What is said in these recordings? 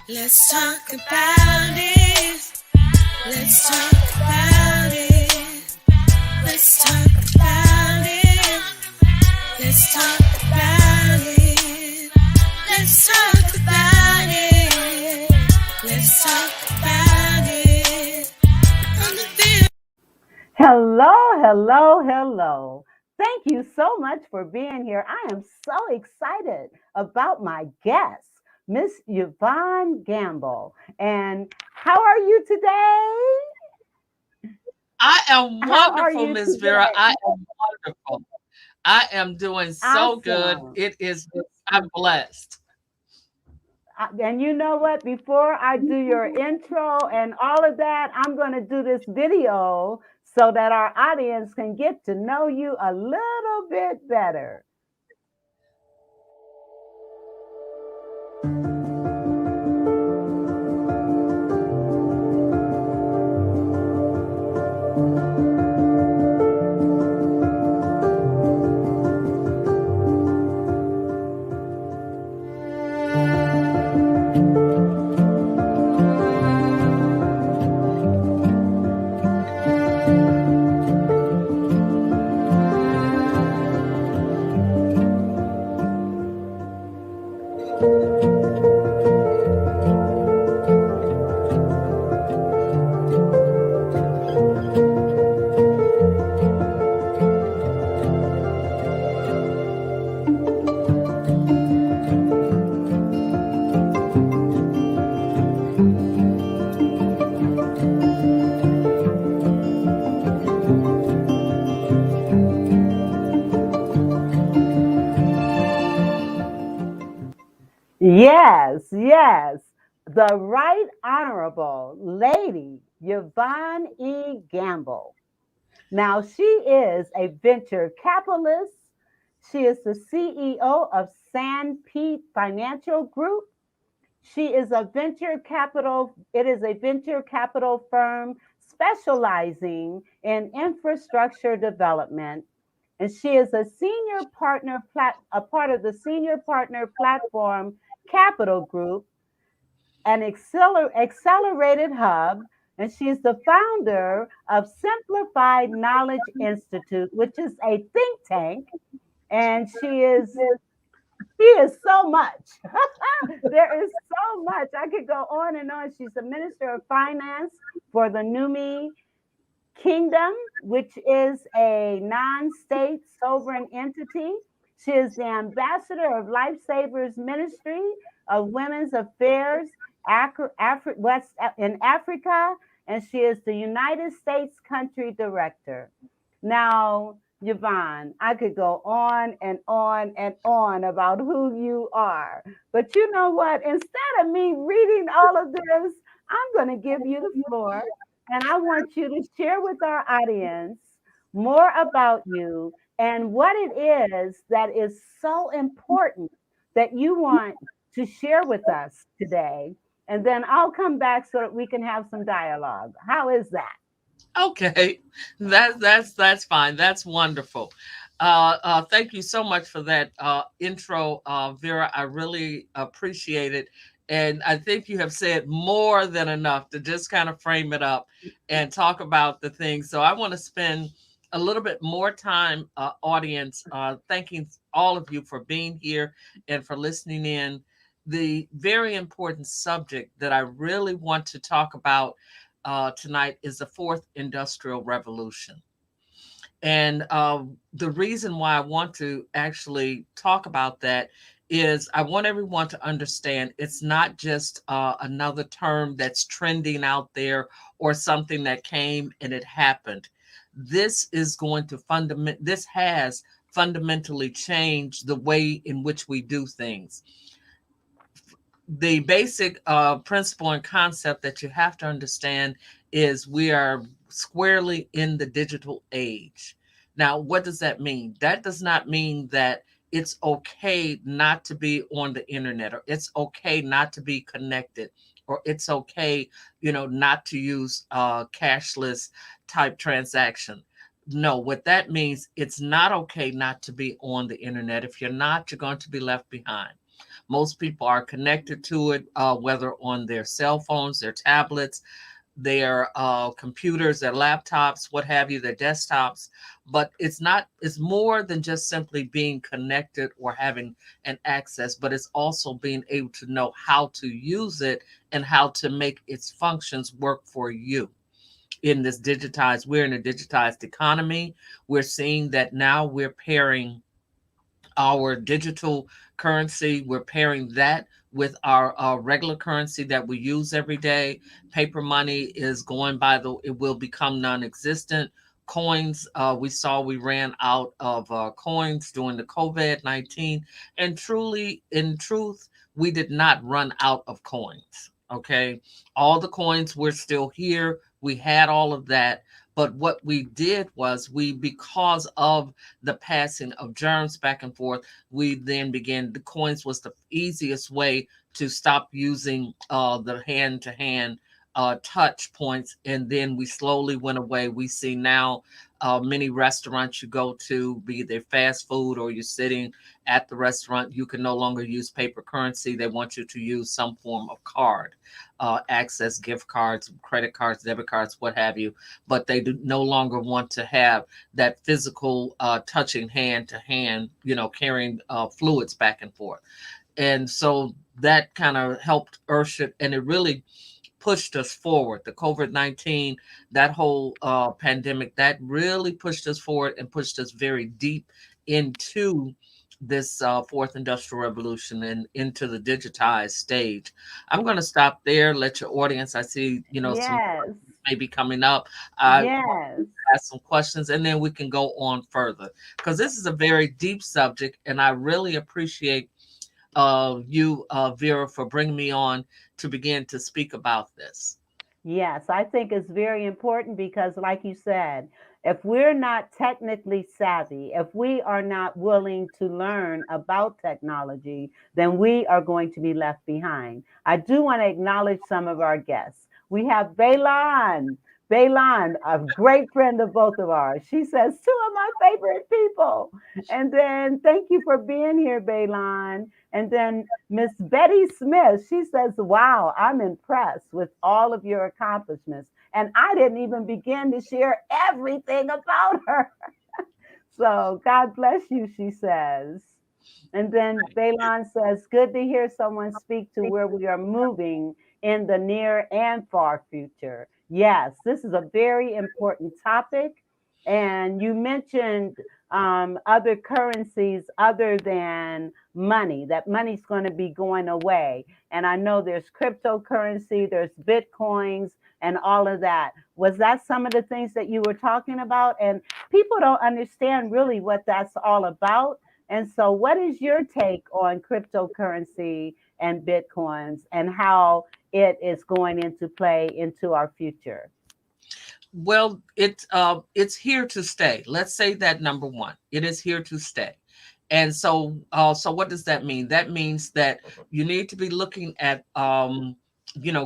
Let's talk about it. Let's talk about it. Let's talk about it. Let's talk about it. Let's talk about it. Let's talk about it. On the field. Hello, hello, hello. Thank you so much for being here. I am so excited about my guest, Miss Yvonne Gamble. And how are you today? I am How are wonderful, you Miss Vera. today? I am wonderful. I am doing so good. Awesome. I'm blessed. And you know what? Before I do your intro and all of that, I'm going to do this video so that our audience can get to know you a little bit better. Yes, yes. The Right Honorable Lady Yvonne E. Gamble. Now, she is a venture capitalist. She is the CEO of San Pete Financial Group. She is a venture capital, it is a venture capital firm specializing in infrastructure development. And she is a a part of the senior partner platform Capital Group, an accelerated hub, and she's the founder of Simplified Knowledge Institute, which is a think tank. And she is so much. There is so much. I could go on and on. She's the Minister of Finance for the Numi Kingdom, which is a non-state sovereign entity. She is the ambassador of Lifesavers Ministry of Women's Affairs West in Africa, and she is the United States Country Director. Now, Yvonne, I could go on and on and on about who you are, but you know what? Instead of me reading all of this, I'm going to give you the floor and I want you to share with our audience more about you and what it is that is so important that you want to share with us today. And then I'll come back so that we can have some dialogue. How is that? Okay, that's fine. That's wonderful. Thank you so much for that intro, Vera. I really appreciate it, and I think you have said more than enough to just kind of frame it up and talk about the things. So I want to spend a little bit more time, audience, thanking all of you for being here and for listening in. The very important subject that I really want to talk about tonight is the fourth industrial revolution. And the reason why I want to actually talk about that is I want everyone to understand it's not just another term that's trending out there or something that came and it happened. This has fundamentally changed the way in which we do things. The basic principle and concept that you have to understand is we are squarely in the digital age. Now, what does that mean? That does not mean that it's okay not to be on the internet, or it's okay not to be connected, or it's okay, not to use cashless type transaction. No, what that means, it's not okay not to be on the internet. If you're not, you're going to be left behind. Most people are connected to it, whether on their cell phones, their tablets, their computers, their laptops, what have you, their desktops. But it's not, it's more than just simply being connected or having an access, but it's also being able to know how to use it and how to make its functions work for you in this digitized, we're in a digitized economy. We're seeing that now we're pairing our digital currency, we're pairing that with our regular currency that we use every day. Paper money is going by the, it will become non-existent. Coins, we saw we ran out of coins during the COVID-19, and truly, in truth, we did not run out of coins. Okay, all the coins were still here. We had all of that, but what we did was we, because of the passing of germs back and forth, we then began, the coins was the easiest way to stop using the hand to hand touch points. And then we slowly went away. We see now many restaurants you go to, be they fast food or you're sitting at the restaurant, you can no longer use paper currency. They want you to use some form of card, access gift cards, credit cards, debit cards, what have you. But they do no longer want to have that physical touching hand to hand, carrying fluids back and forth. And so that kind of helped usher, and it really pushed us forward. The COVID-19, that whole pandemic, that really pushed us forward and pushed us very deep into this fourth industrial revolution and into the digitized stage. I'm going to stop there, let your audience, I see, some Yes. maybe coming up. I Yes. ask some questions and then we can go on further because this is a very deep subject, and I really appreciate you, Vera, for bringing me on to begin to speak about this. Yes, I think it's very important because, like you said, if we're not technically savvy, if we are not willing to learn about technology, then we are going to be left behind. I do want to acknowledge some of our guests. We have Baylan. Baylan, a great friend of both of ours. She says, two of my favorite people. And then thank you for being here, Baylan. And then Miss Betty Smith, she says, wow, I'm impressed with all of your accomplishments. And I didn't even begin to share everything about her. So God bless you, she says. And then Balon says, good to hear someone speak to where we are moving in the near and far future. Yes, this is a very important topic. And you mentioned other currencies other than money, that money's going to be going away. And I know there's cryptocurrency, there's bitcoins, and all of that. Was that some of the things that you were talking about? And people don't understand really what that's all about. And so, what is your take on cryptocurrency and bitcoins and how it is going into play into our future? Well, it's here to stay. Let's say that number one, it is here to stay. And so, so what does that mean? That means that you need to be looking at,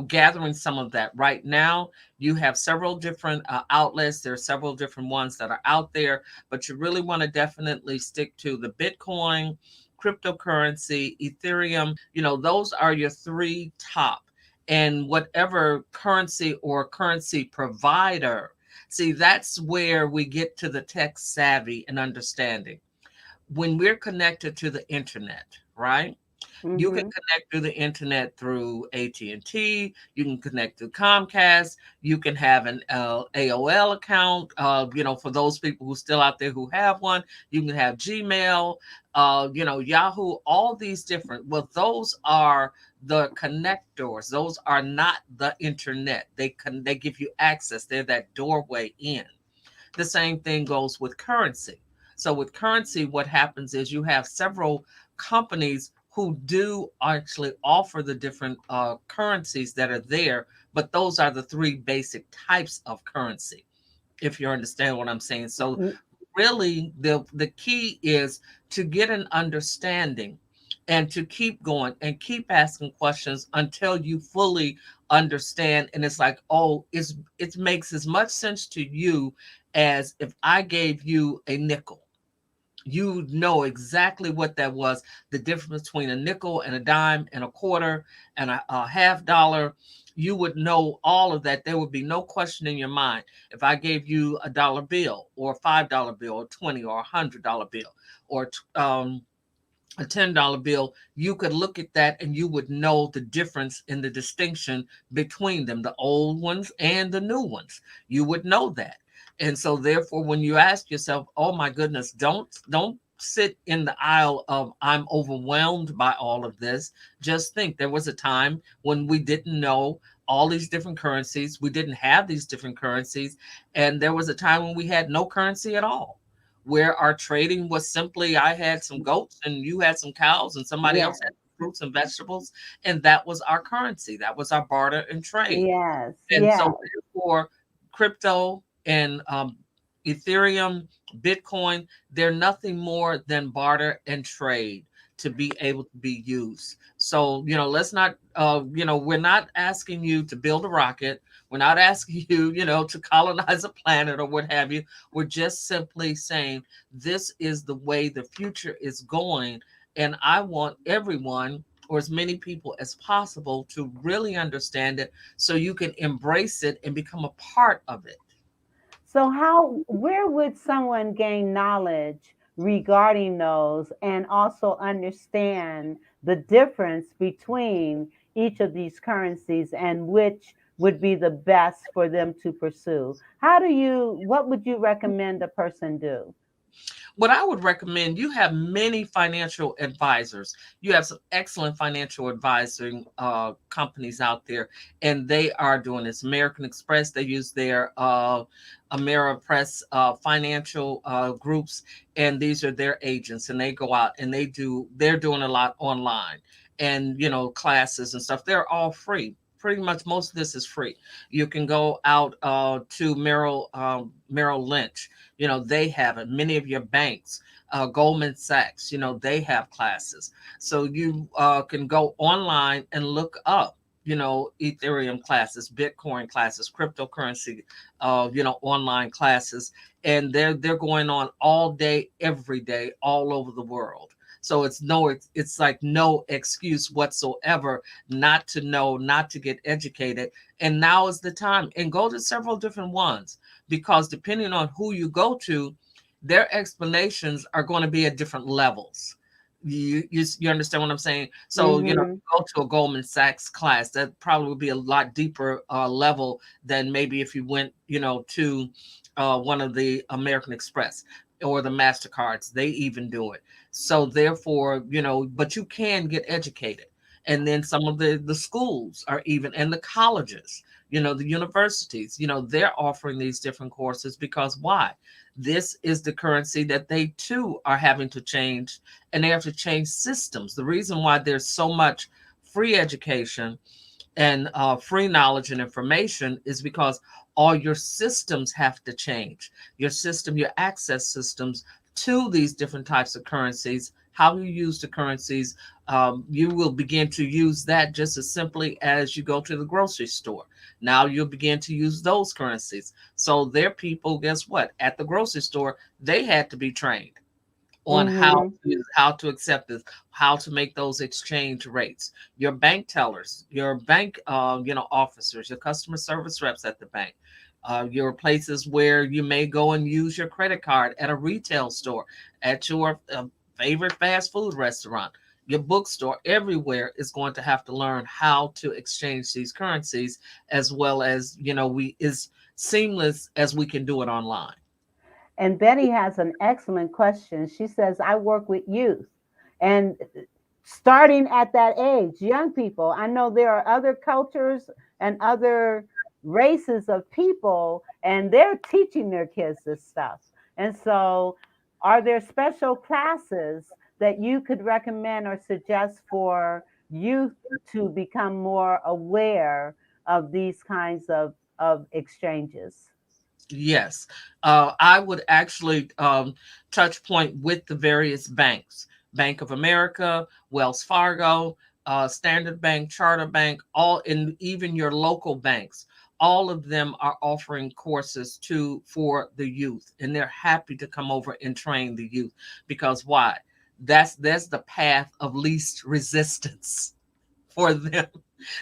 gathering some of that. Right now, you have several different outlets. There are several different ones that are out there, but you really want to definitely stick to the Bitcoin, cryptocurrency, Ethereum. Those are your three top. And whatever currency or currency provider, see, that's where we get to the tech savvy and understanding when we're connected to the internet, right? You can Mm-hmm. connect through the internet through AT&T. You can connect through Comcast. You can have an AOL account. For those people who still out there who have one, you can have Gmail. Yahoo. All these different. Well, those are the connectors. Those are not the internet. They give you access. They're that doorway in. The same thing goes with currency. So with currency, what happens is you have several companies who do actually offer the different currencies that are there, but those are the three basic types of currency, if you understand what I'm saying. So really the key is to get an understanding and to keep going and keep asking questions until you fully understand, and it's like, oh, it makes as much sense to you as if I gave you a nickel. You know exactly what that was, the difference between a nickel and a dime and a quarter and a half dollar. You would know all of that. There would be no question in your mind if I gave you a dollar bill or a $5 bill or 20 or $100 bill or a $10 bill. You could look at that and you would know the difference in the distinction between them, the old ones and the new ones. You would know that. And so therefore when you ask yourself, oh my goodness, don't sit in the aisle of I'm overwhelmed by all of this. Just think there was a time when we didn't know all these different currencies. We didn't have these different currencies. And there was a time when we had no currency at all, where our trading was simply I had some goats and you had some cows and somebody else Yes, had fruits and vegetables, and that was our currency. That was our barter and trade. yes, And so, yes. therefore, crypto and Ethereum, Bitcoin, they're nothing more than barter and trade to be able to be used. So, let's not, we're not asking you to build a rocket. We're not asking you, to colonize a planet or what have you. We're just simply saying this is the way the future is going. And I want everyone, or as many people as possible, to really understand it so you can embrace it and become a part of it. So where would someone gain knowledge regarding those and also understand the difference between each of these currencies and which would be the best for them to pursue? What would you recommend a person do? What I would recommend, you have many financial advisors. You have some excellent financial advising companies out there, and they are doing this. American Express, they use their Ameripress financial groups, and these are their agents, and they go out and they're doing a lot online and, classes and stuff. They're all free. Pretty much most of this is free. You can go out to Merrill Lynch. They have it. Many of your banks, Goldman Sachs, they have classes. So you can go online and look up, Ethereum classes, Bitcoin classes, cryptocurrency, online classes, and they're going on all day, every day, all over the world. So it's like no excuse whatsoever not to know, not to get educated. And now is the time. And go to several different ones, because depending on who you go to, their explanations are going to be at different levels. You understand what I'm saying? So, Mm-hmm. go to a Goldman Sachs class, that probably would be a lot deeper level than maybe if you went, to one of the American Express or the MasterCards. They even do it. So therefore, but you can get educated. And then some of the schools are even, and the colleges, the universities, they're offering these different courses because why? This is the currency that they too are having to change, and they have to change systems. The reason why there's so much free education and free knowledge and information is because all your systems have to change. Your access systems to these different types of currencies, how you use the currencies, you will begin to use that just as simply as you go to the grocery store. Now you'll begin to use those currencies. So their people, guess what? At the grocery store, they had to be trained on Mm-hmm. how to accept this, how to make those exchange rates. Your bank tellers, your bank officers, your customer service reps at the bank, your places where you may go and use your credit card at a retail store, at your favorite fast food restaurant, your bookstore, everywhere is going to have to learn how to exchange these currencies, as well as we is seamless as we can do it online. And Betty has an excellent question. She says, I work with youth. And starting at that age, young people, I know there are other cultures and other races of people, and they're teaching their kids this stuff. And so, are there special classes that you could recommend or suggest for youth to become more aware of these kinds of exchanges? Yes, I would actually touch point with the various banks: Bank of America, Wells Fargo, Standard Bank, Charter Bank, all, and even your local banks. all of them are offering courses for the youth, and they're happy to come over and train the youth. Because why? That's the path of least resistance for them.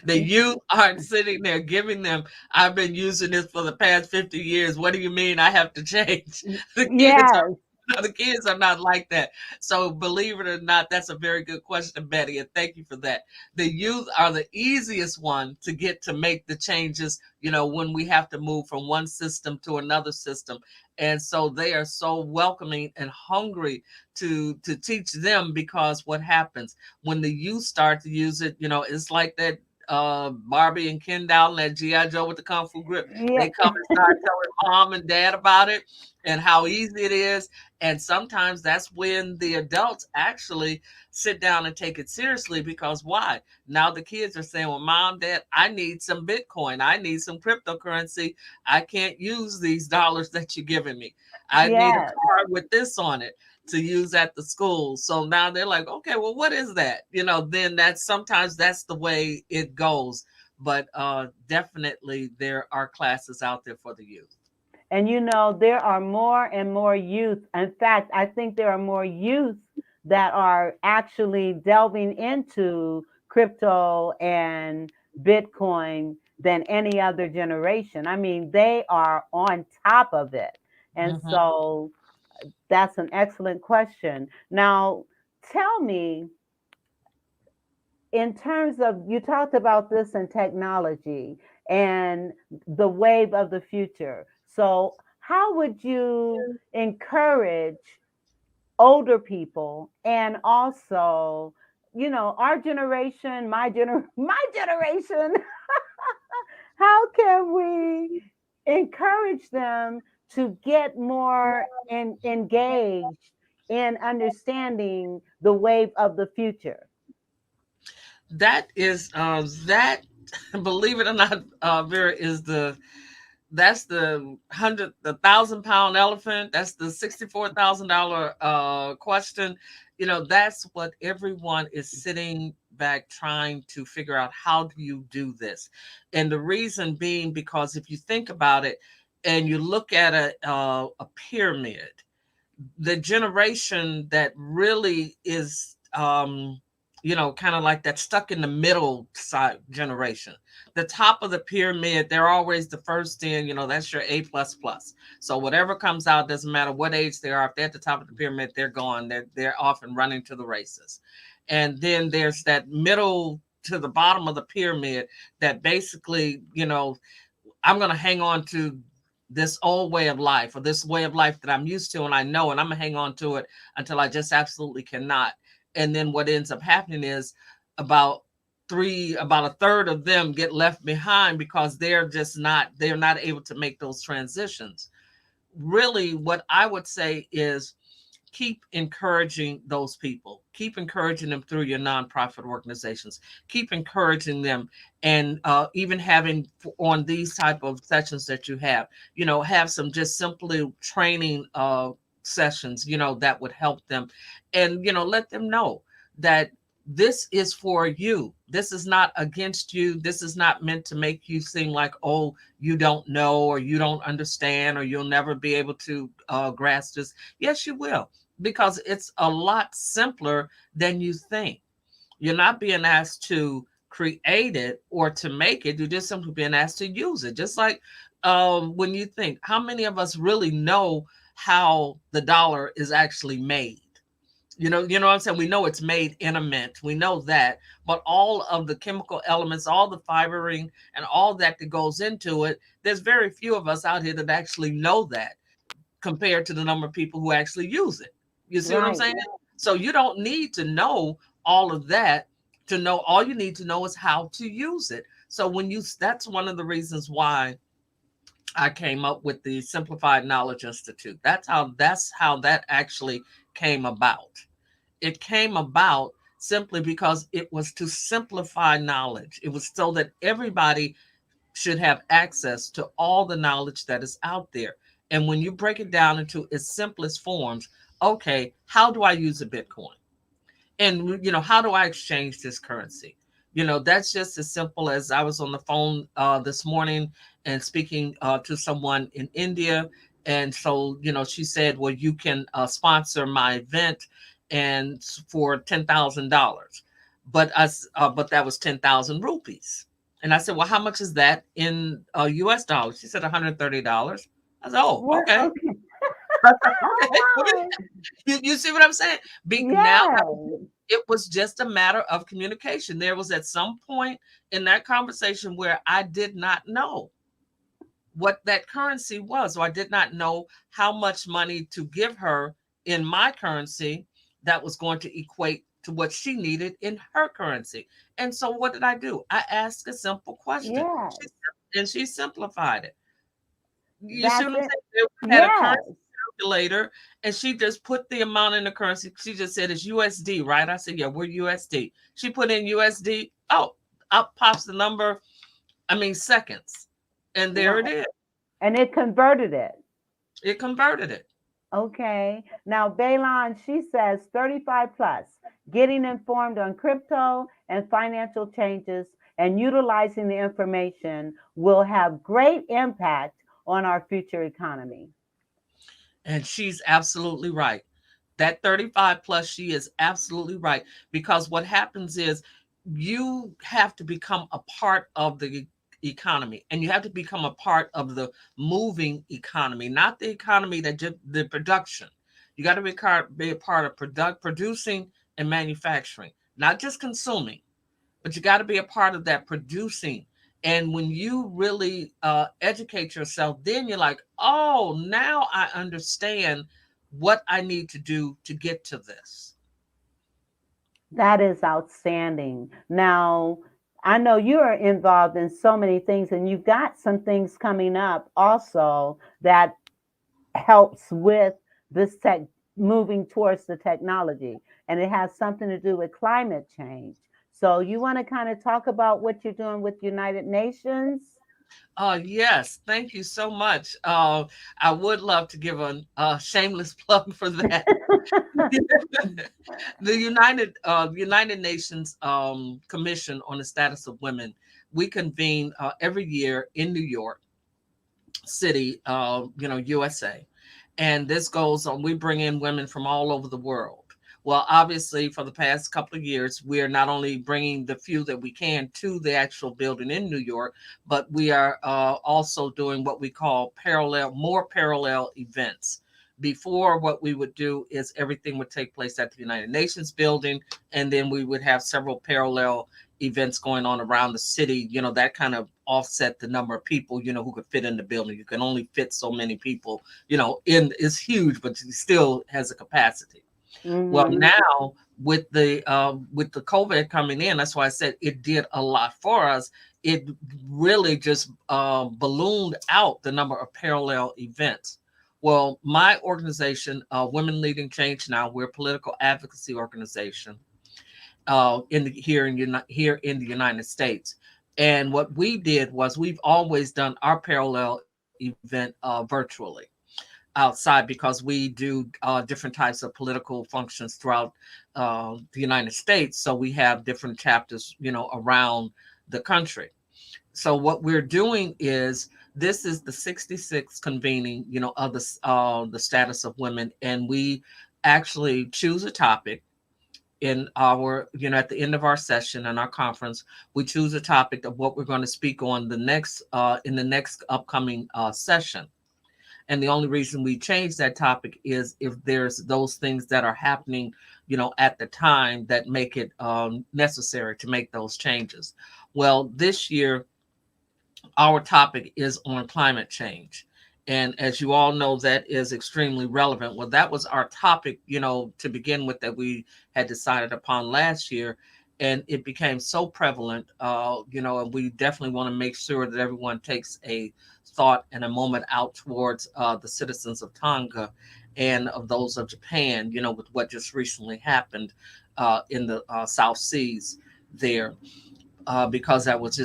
The youth aren't sitting there giving them, I've been using this for the past 50 years. What do you mean I have to change? The kids are Yes, the kids are not like that. So believe it or not, that's a very good question, Betty, and thank you for that. The youth are the easiest one to get to make the changes, when we have to move from one system to another system. And so they are so welcoming and hungry to teach them, because what happens when the youth start to use it, it's like that Barbie and Ken down, that G.I. Joe with the Kung Fu grip. yeah, They come and start telling mom and dad about it and how easy it is. And sometimes that's when the adults actually sit down and take it seriously, because why? Now the kids are saying, well, mom, dad, I need some Bitcoin. I need some cryptocurrency. I can't use these dollars that you're giving me. I need a yes. card with this on it to use at the school. So now they're like, okay, well, what is that? Then that's the way it goes. But definitely there are classes out there for the youth. And there are more and more youth. In fact, I think there are more youth that are actually delving into crypto and Bitcoin than any other generation. I mean, they are on top of it. And Mhm. so that's an excellent question. Now, tell me, in terms of, you talked about this in technology and the wave of the future. So, how would you encourage older people and also, our generation, my generation, how can we encourage them to get more engaged in understanding the wave of the future? That is that believe it or not, Vera, is the 1,000 pound elephant. That's the $64,000 question. That's what everyone is sitting back trying to figure out. How do you do this? And the reason being, because if you think about it and you look at a pyramid, the generation that really is kind of like that stuck in the middle side generation, the top of the pyramid, they're always the first in. That's your A++. So whatever comes out, doesn't matter what age they are, if they're at the top of the pyramid, they're gone. They're off and running to the races. And then there's that middle to the bottom of the pyramid that basically, I'm going to hang on to this old way of life, or this way of life that I'm used to and I know, and I'm going to hang on to it until I just absolutely cannot. And then what ends up happening is about about a third of them get left behind, because they're not able to make those transitions. Really, what I would say is keep encouraging those people, keep encouraging them through your nonprofit organizations, keep encouraging them. And even having on these type of sessions that you have some just simply training sessions, that would help them. And let them know that this is for you. This is not against you. This is not meant to make you seem like, oh, you don't know, or you don't understand, or you'll never be able to grasp this. Yes, you will, because it's a lot simpler than you think. You're not being asked to create it or to make it. You're just simply being asked to use it. Just like when you think, how many of us really know how the dollar is actually made? What I'm saying? We know it's made in a mint. We know that. But all of the chemical elements, all the fibering and all that goes into it, there's very few of us out here that actually know that, compared to the number of people who actually use it. You see what I'm Right. saying? So you don't need to know all of that to know. All you need to know is how to use it. So that's one of the reasons why I came up with the Simplified Knowledge Institute. That's how that actually came about. It came about simply because it was to simplify knowledge. It was so that everybody should have access to all the knowledge that is out there. And when you break it down into its simplest forms, okay, how do I use a Bitcoin? And how do I exchange this currency? That's just as simple as I was on the phone this morning and speaking to someone in India. And so, she said, well, you can sponsor my event and for $10,000. But that was 10,000 rupees. And I said, well, how much is that in US dollars? She said $130. I said, oh, What? okay. Okay. Okay. Wow. You see what I'm saying? Now Yes. it was just a matter of communication. There was at some point in that conversation where I did not know what that currency was. So I did not know how much money to give her in my currency that was going to equate to what she needed in her currency. And so what did I do? I asked a simple question. Yes. She simplified it. You see That's what I'm it. saying? We had a currency Yes. calculator, and she just put the amount in the currency. She just said it's USD, right? I said, yeah, we're USD. She put in USD. Oh, up pops the number. I mean, seconds. And there it Wow. is. And it converted it. It converted it. Okay. Now, Baylon, she says 35 plus, getting informed on crypto and financial changes and utilizing the information will have great impact on our future economy. And she's absolutely right. That 35 plus, she is absolutely right. Because what happens is you have to become a part of the economy, and you have to become a part of the moving economy, not the economy that just the production. You got to be a part of producing and manufacturing, not just consuming, but you got to be a part of that producing. And when you really educate yourself, then you're like, oh, now I understand what I need to do to get to this. That is outstanding. Now, I know you are involved in so many things, and you've got some things coming up also that helps with this tech moving towards the technology, and it has something to do with climate change. So, you want to kind of talk about what you're doing with United Nations? Yes, thank you so much. I would love to give a shameless plug for that. The United Nations Commission on the Status of Women. We convene every year in New York City, USA. And this goes on, we bring in women from all over the world. Well, obviously, for the past couple of years, we are not only bringing the few that we can to the actual building in New York, but we are also doing what we call more parallel events. Before, what we would do is everything would take place at the United Nations building, and then we would have several parallel events going on around the city, that kind of offset the number of people, who could fit in the building. You can only fit so many people, in it's huge, but it still has a capacity. Well, Hmm. now with the COVID coming in, that's why I said it did a lot for us. It really just ballooned out the number of parallel events. Well, my organization, Women Leading Change Now, we're a political advocacy organization here in the United States. And what we did was we've always done our parallel event virtually outside, because we do different types of political functions throughout the United States. So we have different chapters, around the country. So what we're doing is this is the 66th convening, of the status of women, and we actually choose a topic in our, at the end of our session and our conference. We choose a topic of what we're going to speak on the next in the next upcoming session. And the only reason we change that topic is if there's those things that are happening, at the time that make it necessary to make those changes. Well, this year our topic is on climate change. And as you all know, that is extremely relevant. Well, that was our topic, to begin with, that we had decided upon last year. And it became so prevalent, and we definitely want to make sure that everyone takes a thought and a moment out towards the citizens of Tonga and of those of Japan, with what just recently happened in the South Seas there, because it was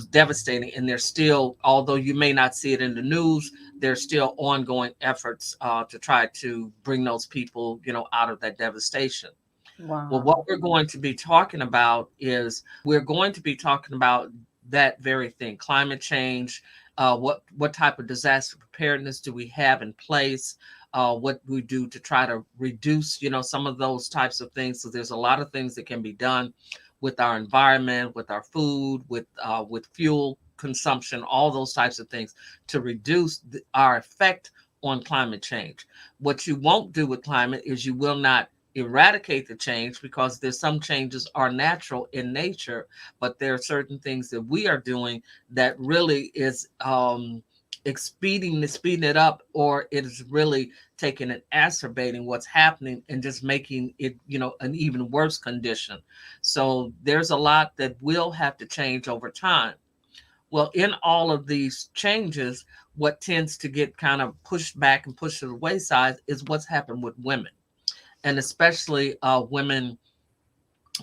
devastating. And there's still, although you may not see it in the news, there's still ongoing efforts to try to bring those people, out of that devastation. Well, what Wow. we're going to be talking about is we're going to be talking about that very thing, climate change. What type of disaster preparedness do we have in place? What we do to try to reduce, some of those types of things. So there's a lot of things that can be done with our environment, with our food, with fuel consumption, all those types of things to reduce our effect on climate change. What you won't do with climate is you will not eradicate the change, because there's some changes are natural in nature, but there are certain things that we are doing that really is speeding it up, or it is really taking and exacerbating what's happening and just making it, an even worse condition. So there's a lot that will have to change over time. Well, in all of these changes, what tends to get kind of pushed back and pushed to the wayside is what's happened with women, and especially women,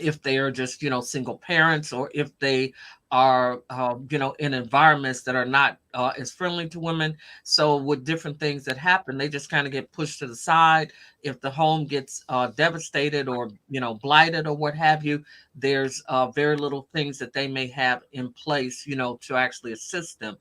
if they are just, single parents, or if they are in environments that are not as friendly to women. So with different things that happen, they just kind of get pushed to the side. If the home gets devastated, or blighted, or what have you, there's very little things that they may have in place, to actually assist them.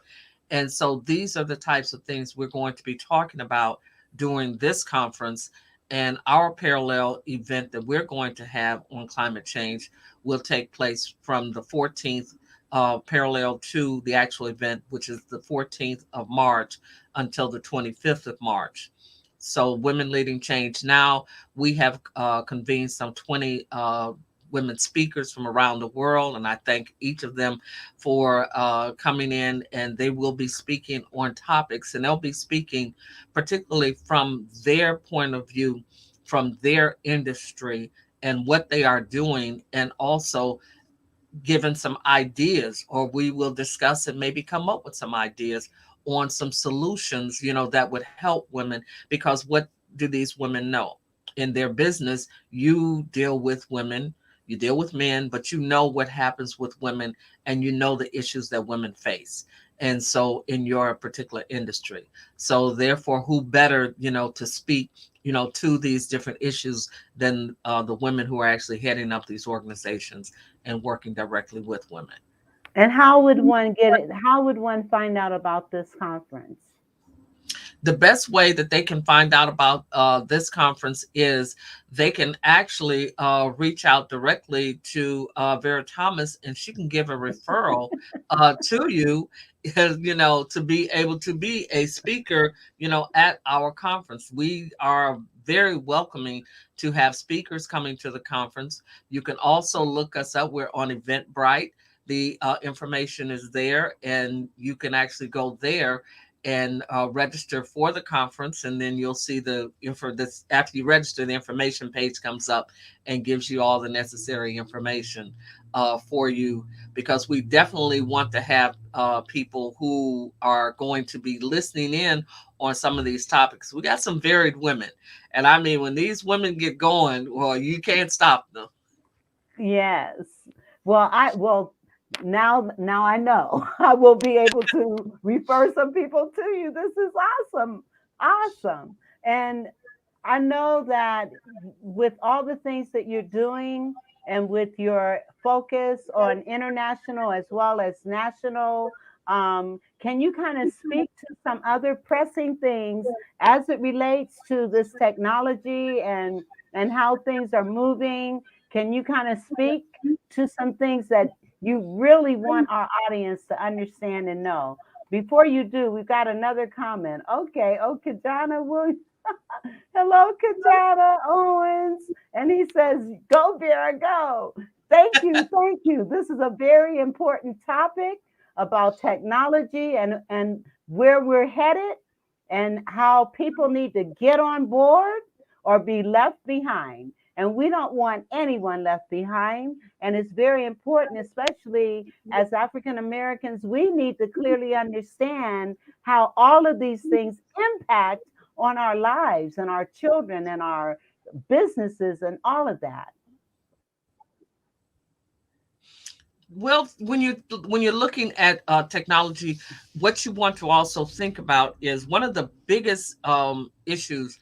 And so these are the types of things we're going to be talking about during this conference. And our parallel event that we're going to have on climate change will take place from the 14th, parallel to the actual event, which is the 14th of March, until the 25th of March. So, Women Leading Change Now, we have convened some 20 women speakers from around the world, and I thank each of them for coming in, and they will be speaking on topics, and they'll be speaking particularly from their point of view, from their industry, and what they are doing, and also given some ideas, or we will discuss and maybe come up with some ideas on some solutions, that would help women. Because what do these women know? In their business, you deal with women, you deal with men, but you know what happens with women, and you know the issues that women face. And so in your particular industry. So therefore, who better, to speak, to these different issues than the women who are actually heading up these organizations and working directly with women. And how would one get it? How would one find out about this conference? The best way that they can find out about this conference is they can actually reach out directly to Vera Thomas, and she can give a referral to you, to be able to be a speaker, at our conference. We are very welcoming to have speakers coming to the conference. You can also look us up. We're on Eventbrite. The information is there, and you can actually go there and register for the conference, and then you'll see the info. This, after you register, the information page comes up and gives you all the necessary information for you, because we definitely want to have people who are going to be listening in on some of these topics. We got some varied women, and I mean, when these women get going, well, you can't stop them. Yes. Well, now I know. I will be able to refer some people to you. This is awesome. Awesome. And I know that with all the things that you're doing, and with your focus on international as well as national, can you kind of speak to some other pressing things as it relates to this technology, and how things are moving? Can you kind of speak to some things that you really want our audience to understand and know? Before you do, we've got another comment. Okay, oh, Kajana Williams. Hello, Kajana Owens. And he says, go, Vera, go. Thank you. Thank you. This is a very important topic about technology, and where we're headed, and how people need to get on board or be left behind. And we don't want anyone left behind. And it's very important, especially as African Americans, we need to clearly understand how all of these things impact on our lives and our children and our businesses and all of that. Well, when you're looking at technology, what you want to also think about is one of the biggest issues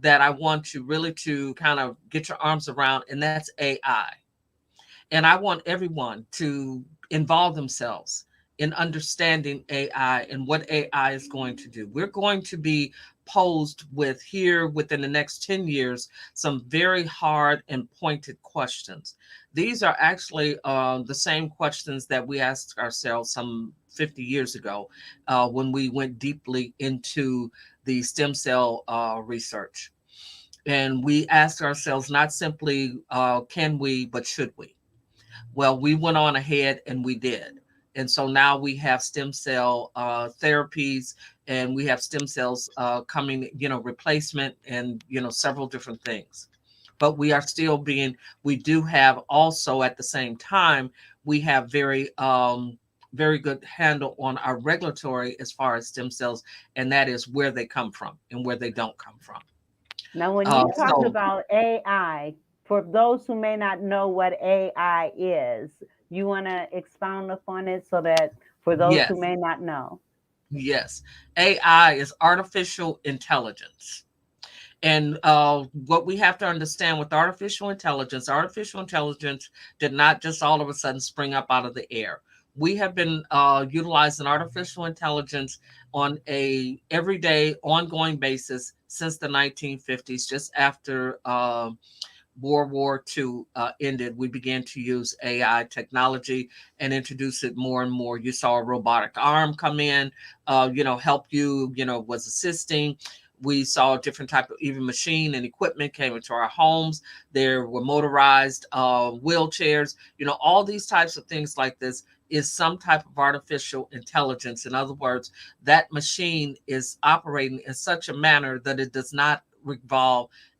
that I want you really to kind of get your arms around, and that's AI. And I want everyone to involve themselves in understanding AI and what AI is going to do. We're going to be posed with here within the next 10 years some very hard and pointed questions. These are actually the same questions that we asked ourselves some 50 years ago when we went deeply into the stem cell research. And we asked ourselves not simply can we, but should we? Well, we went on ahead and we did. And so now we have stem cell therapies, and we have stem cells coming, replacement, and, several different things. But we are still being, we do have also at the same time, we have very good handle on our regulatory as far as stem cells, and that is where they come from and where they don't come from. Now, when you talk So, about AI, for those who may not know what AI is, you want to expound upon it so that for those who yes, may not know. yes. AI is artificial intelligence. And what we have to understand with artificial intelligence did not just all of a sudden spring up out of the air. We have been utilizing artificial intelligence on a everyday, ongoing basis since the 1950s, just after World War II ended. We began to use AI technology and introduce it more and more. You saw a robotic arm come in, help you, was assisting. We saw a different type of even machine and equipment came into our homes. There were motorized wheelchairs, all these types of things like this is some type of artificial intelligence. In other words, that machine is operating in such a manner that it does not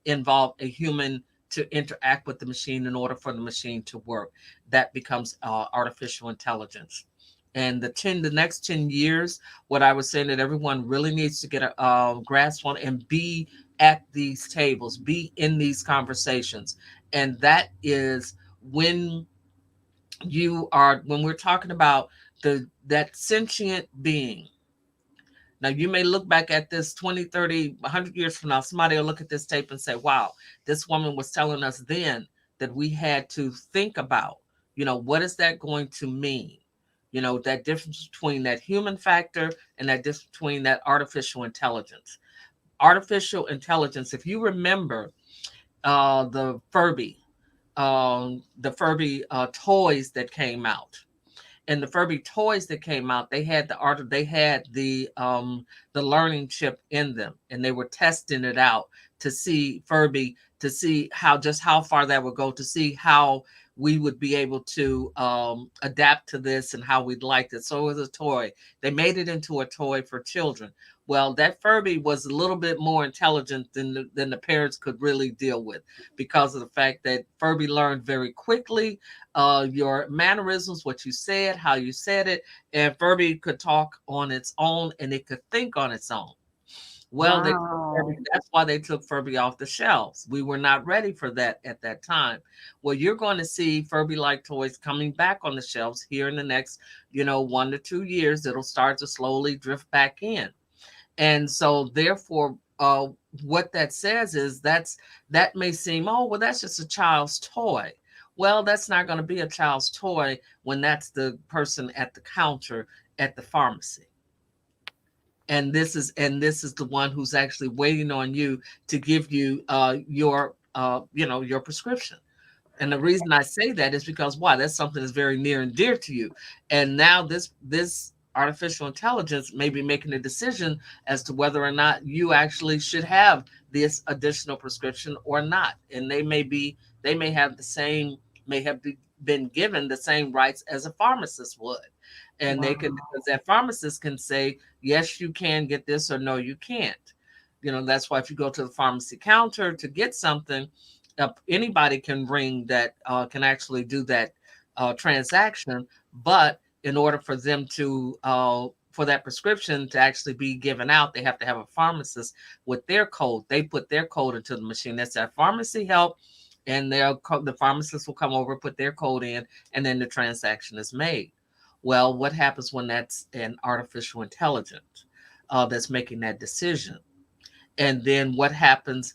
involve a human to interact with the machine in order for the machine to work. That becomes artificial intelligence. And the next 10 years, what I was saying that everyone really needs to get a grasp on and be at these tables, be in these conversations. And that is when when we're talking about that sentient being. Now, you may look back at this 20, 30, 100 years from now. Somebody will look at this tape and say, wow, this woman was telling us then that we had to think about, what is that going to mean? That difference between that human factor and that difference between that artificial intelligence. Artificial intelligence, if you remember the Furby toys that came out, and the Furby toys that came out, they had the learning chip in them, and they were testing it out to see to see how far that would go, to see how we would be able to adapt to this and how we'd like it. So it was a toy. They made it into a toy for children. Well, that Furby was a little bit more intelligent than the parents could really deal with, because of the fact that Furby learned very quickly your mannerisms, what you said, how you said it, and Furby could talk on its own and it could think on its own. Well, Wow. that's why they took Furby off the shelves. We were not ready for that at that time. Well, you're going to see Furby-like toys coming back on the shelves here in the next, 1 to 2 years. It'll start to slowly drift back in. And so therefore, what that says is that may seem, oh, well, that's just a child's toy. Well, that's not going to be a child's toy when that's the person at the counter at the pharmacy. And this is the one who's actually waiting on you to give you your prescription. And the reason I say that is because why? That's something that's very near and dear to you. And now this artificial intelligence may be making a decision as to whether or not you actually should have this additional prescription or not. And they may have the same may have been given the same rights as a pharmacist would. And they can, Wow. because that pharmacist can say, yes, you can get this, or no, you can't. That's why if you go to the pharmacy counter to get something, anybody can ring that, can actually do that transaction. But in order for them to, for that prescription to actually be given out, they have to have a pharmacist with their code. They put their code into the machine. That's that pharmacy help. And the pharmacist will come over, put their code in, and then the transaction is made. Well, what happens when that's an artificial intelligence that's making that decision? And then what happens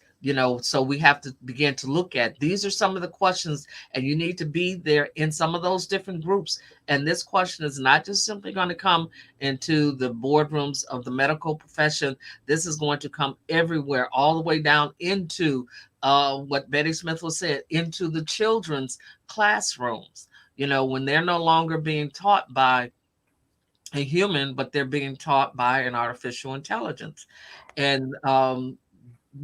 So we have to begin to look at, these are some of the questions, and you need to be there in some of those different groups. And this question is not just simply going to come into the boardrooms of the medical profession. This is going to come everywhere, all the way down into what Betty Smith was said, into the children's classrooms, when they're no longer being taught by a human, but they're being taught by an artificial intelligence. And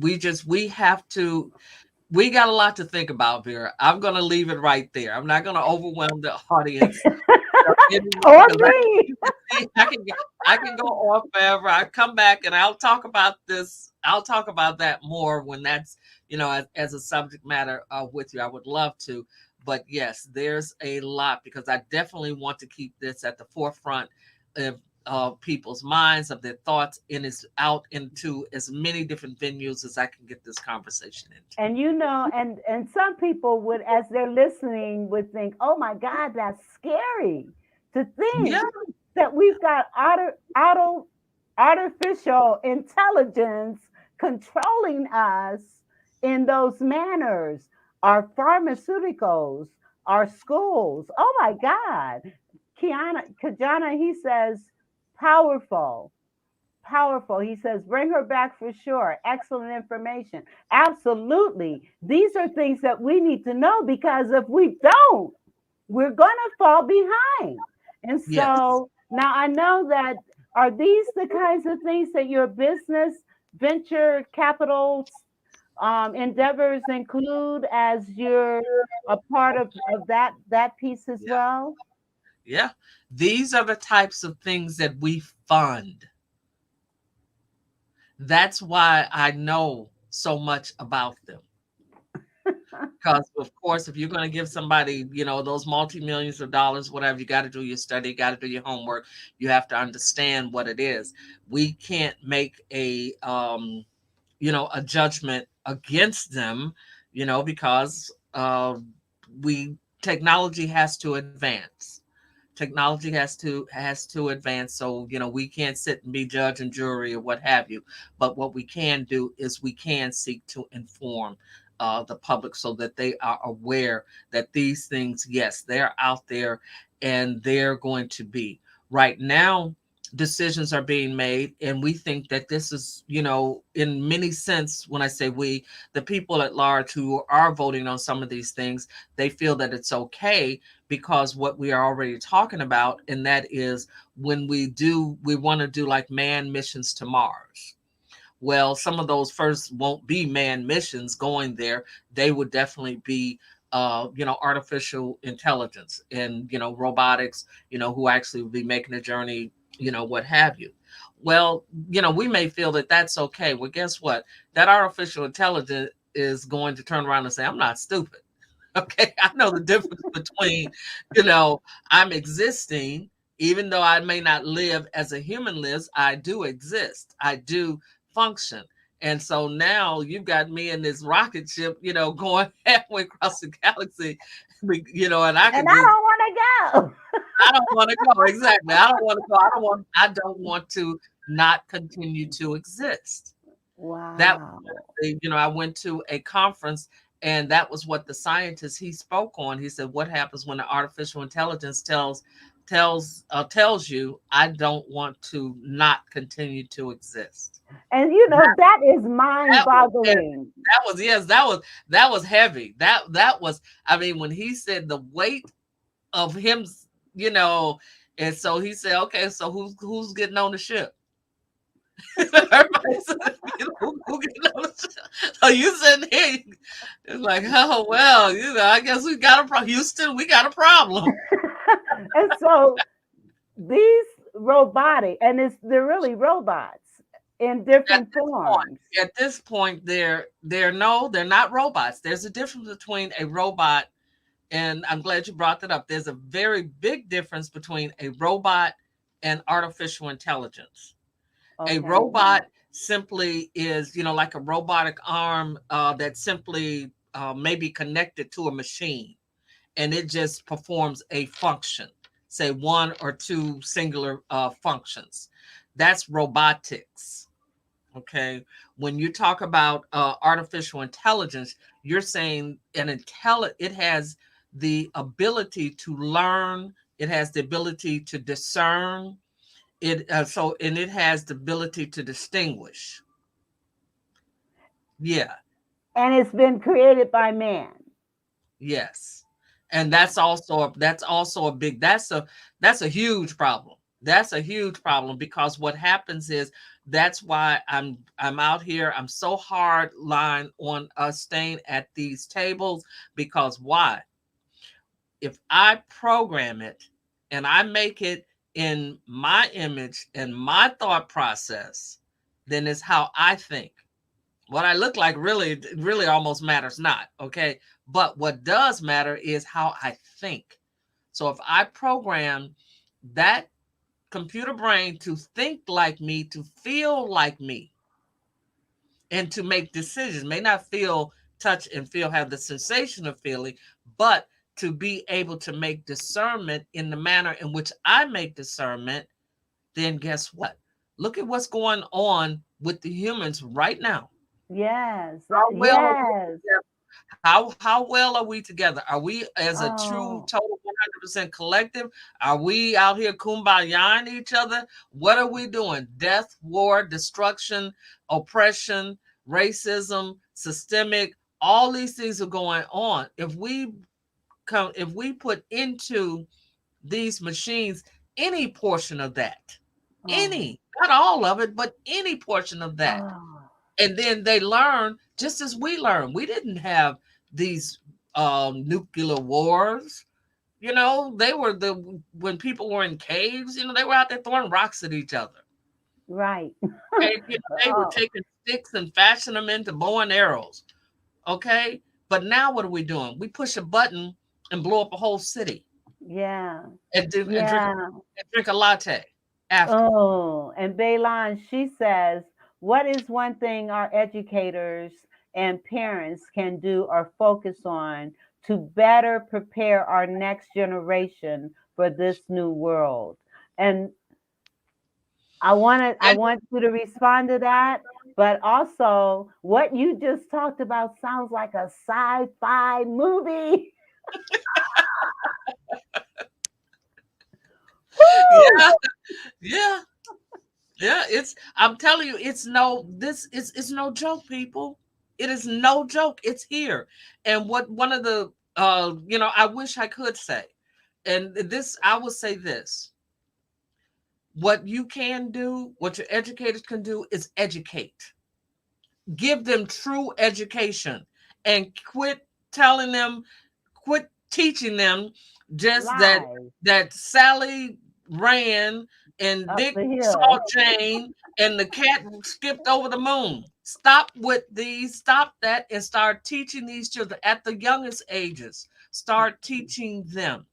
we have to, we got a lot to think about, Vera. I'm going to leave it right there. I'm not going to overwhelm the audience anymore, Or because me. I can go on forever. I come back and I'll talk about this. I'll talk about that more when that's, as a subject matter with you. I would love to. But yes, there's a lot, because I definitely want to keep this at the forefront of people's minds, of their thoughts, and it's out into as many different venues as I can get this conversation into. And and some people would, as they're listening, would think, "Oh my God, that's scary to Yeah, think that we've got artificial intelligence controlling us in those manners, our pharmaceuticals, our schools. Oh my God." Kajana, he says, powerful, powerful. He says, bring her back for sure. Excellent information. Absolutely. These are things that we need to know, because if we don't, we're going to fall behind. And yes. so now I know that, are these the kinds of things that your business venture capital endeavors include, as you're a part of that piece as Yeah. well? Yeah. These are the types of things that we fund. That's why I know so much about them. Because, of course, if you're going to give somebody, those multi millions of dollars, whatever, you got to do your study, you got to do your homework. You have to understand what it is. We can't make a judgment against them, because we technology has to advance. Technology has to advance, so we can't sit and be judge and jury or what have you. But what we can do is we can seek to inform the public, so that they are aware that these things, yes, they're out there, and they're going to be. Right now, decisions are being made, and we think that this is, in many sense, when I say we, the people at large who are voting on some of these things, they feel that it's okay, because what we are already talking about, and that is, when we want to do like manned missions to Mars. Well, some of those first won't be manned missions going there. They would definitely be artificial intelligence, and robotics, who actually would be making a journey, what have you. Well, we may feel that that's okay. Well, guess what? That artificial intelligence is going to turn around and say, I'm not stupid. Okay, I know the difference between, I'm existing, even though I may not live as a human lives, I do exist. I do function. And so now you've got me in this rocket ship, going halfway across the galaxy, and I And can I just, don't want to go. I don't want to go. Exactly. I don't want to go. I don't want to not continue to exist. That Wow. I went to a conference, and that was what the scientist he spoke on. He said, what happens when the artificial intelligence tells you, I don't want to not continue to exist. And That, that is mind that was heavy. boggling. Yes, that was heavy. That was, I mean, when he said the weight of him, you know, and so he said, okay, so who's getting on the ship? Everybody said, who getting on the ship? So you sitting here, it's like, oh well, I guess we got a problem. Houston, we got a problem. And so these robotic, and they're really robots in At different this point, forms. they're not robots. There's a difference between a robot, and I'm glad you brought that up. There's a very big difference between a robot and artificial intelligence. A Okay. robot simply is, like a robotic arm that simply may be connected to a machine, and it just performs a function, say one or two singular functions. That's robotics. Okay. When you talk about artificial intelligence, you're saying it has the ability to learn, it has the ability to discern, and it has the ability to distinguish. Yeah. And it's been created by man. Yes. And that's also a big that's a huge problem. That's a huge problem because what happens is that's why I'm out here. I'm so hard line on us staying at these tables because why? If I program it and I make it in my image and my thought process, then it's how I think. What I look like really almost matters not, okay? But what does matter is how I think. So if I program that computer brain to think like me, to feel like me, and to make decisions, may not feel, touch, and feel, have the sensation of feeling, but to be able to make discernment in the manner in which I make discernment, then guess what? Look at what's going on with the humans right now. Yes. How well are we Yes. together? How well are we together? Are we as a true Oh, total 100% collective? Are we out here kumbayaing each other? What are we doing? Death, war, destruction, oppression, racism, systemic, all these things are going on. If we put into these machines any portion of that, oh, not all of it, but any portion of that, oh. and then they learn just as we learn. We didn't have these nuclear wars. They were the when people were in caves. They were out there throwing rocks at each other. Right. Okay, they were Oh, taking sticks and fashioning them into bow and arrows. Okay, but now what are we doing? We push a button and blow up a whole city yeah. and Yeah. drink a latte after. Oh, and Baylon, she says, what is one thing our educators and parents can do or focus on to better prepare our next generation for this new world? And I And want you to respond to that, but also what you just talked about sounds like a sci-fi movie. yeah, Woo! yeah. Yeah, I'm telling you, it's no joke, people. It is no joke. It's here. And what one of the I wish I could say. And this I will say this. What you can do, what your educators can do is educate. Give them true education and telling them quit teaching them just Live that Sally ran and up Dick the saw hill. Jane and the cat skipped over the moon. Stop that and start teaching these children at the youngest ages. Start teaching them.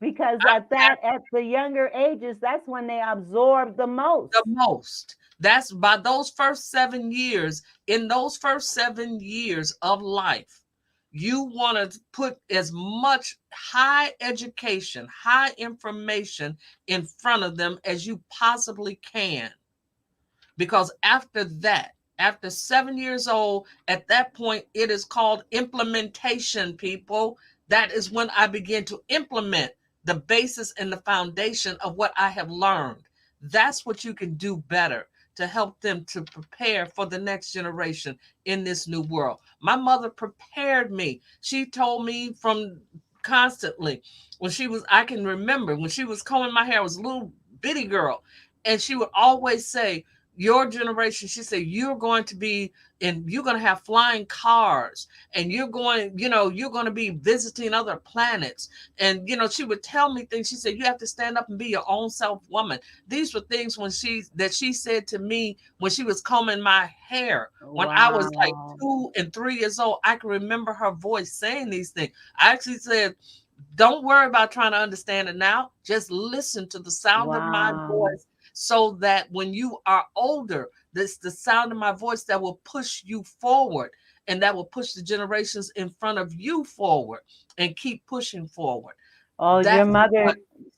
Because I at the younger ages, that's when they absorb the the most. most. That's by those first 7 years. In those first 7 years of life, you want to put as much high education, high information in front of them as you possibly can. Because after that, after 7 years old, at that point, it is called implementation, people. That is when I begin to implement the basis and the foundation of what I have learned. That's what you can do better to help them to prepare for the next generation in this new world. My mother prepared me. She told me from constantly I can remember when she was combing my hair, I was a little bitty girl. And she would always say, your generation, she said, you're going to be and you're going to have flying cars and you're going to be visiting other planets. And she would tell me things. She said, you have to stand up and be your own self woman. These were things that she said to me when she was combing my hair when I was like Wow. 2 and 3 years old. I can remember her voice saying these things. I actually said, don't worry about trying to understand it now. Just listen to the sound of my Wow. voice so that when you are older, this the sound of my voice that will push you forward and that will push the generations in front of you forward and keep pushing forward. Oh, your That's mother. what.